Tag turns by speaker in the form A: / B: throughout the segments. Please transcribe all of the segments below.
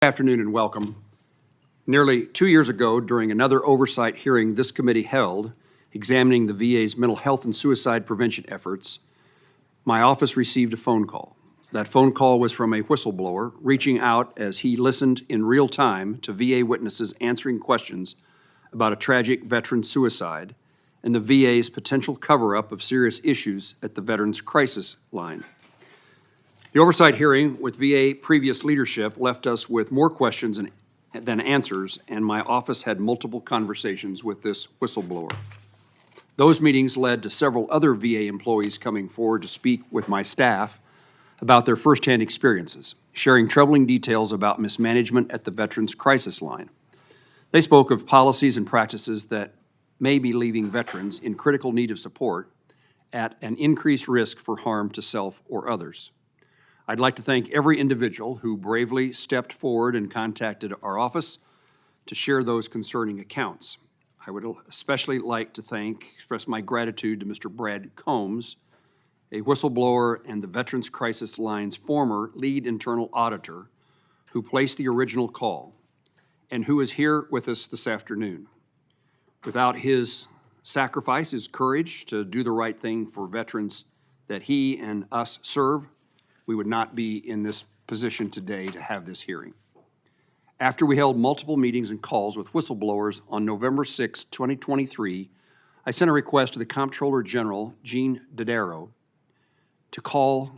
A: Good afternoon and welcome. Nearly 2 years ago, during another oversight hearing this committee held examining the VA's mental health and suicide prevention efforts, my office received a phone call. That phone call was from a whistleblower reaching out as he listened in real time to VA witnesses answering questions about a tragic veteran suicide and the VA's potential cover-up of serious issues at the Veterans Crisis Line. The oversight hearing with VA previous leadership left us with more questions than answers, and my office had multiple conversations with this whistleblower. Those meetings led to several other VA employees coming forward to speak with my staff about their firsthand experiences, sharing troubling details about mismanagement at the Veterans Crisis Line. They spoke of policies and practices that may be leaving veterans in critical need of support at an increased risk for harm to self or others. I'd like to thank every individual who bravely stepped forward and contacted our office to share those concerning accounts. I would especially like to express my gratitude to Mr. Brad Combs, a whistleblower and the Veterans Crisis Line's former lead internal auditor who placed the original call and who is here with us this afternoon. Without his sacrifice, his courage to do the right thing for veterans that he and us serve, we would not be in this position today to have this hearing. After we held multiple meetings and calls with whistleblowers on November 6, 2023, I sent a request to the Comptroller General, Gene Dodaro, to call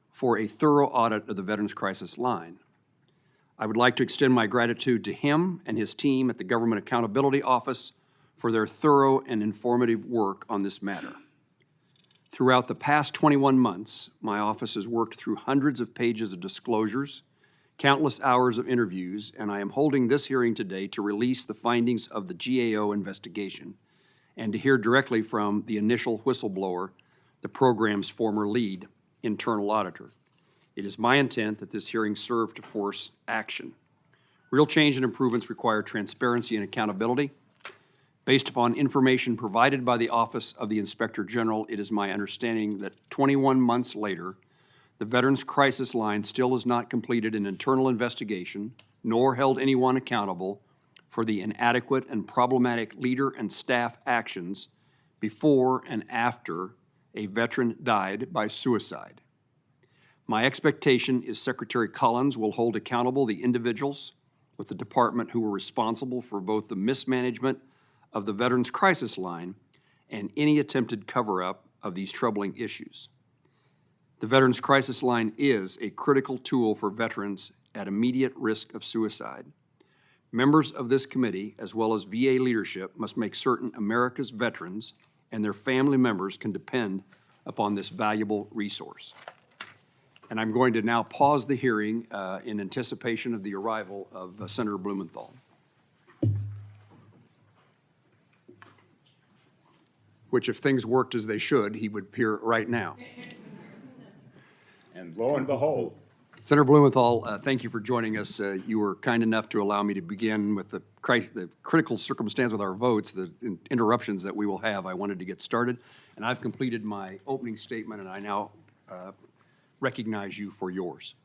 A: for a thorough audit of the Veterans Crisis Line. I would like to extend my gratitude to him and his team at the Government Accountability Office for their thorough and informative work on this matter. Throughout the past 21 months, my office has worked through hundreds of pages of disclosures, countless hours of interviews, and I am holding this hearing today to release the findings of the GAO investigation and to hear directly from the initial whistleblower, the program's former lead internal auditor. It is my intent that this hearing serve to force action. Real change and improvements require transparency and accountability. Based upon information provided by the Office of the Inspector General, it is my understanding that 21 months later, the Veterans Crisis Line still has not completed an internal investigation, nor held anyone accountable for the inadequate and problematic leader and staff actions before and after a veteran died by suicide. My expectation is Secretary Collins will hold accountable the individuals with the department who were responsible for both the mismanagement of the Veterans Crisis Line and any attempted cover-up of these troubling issues. The Veterans Crisis Line is a critical tool for veterans at immediate risk of suicide. Members of this committee, as well as VA leadership, must make certain America's veterans and their family members can depend upon this valuable resource. And I'm going to now pause the hearing in anticipation of the arrival of Senator Blumenthal, which if things worked as they should, he would appear right now.
B: And lo and behold.
A: Senator Blumenthal, thank you for joining us. You were kind enough to allow me to begin with the critical circumstance with our votes, the interruptions that we will have. I wanted to get started, and I've completed my opening statement, and I now recognize you for yours.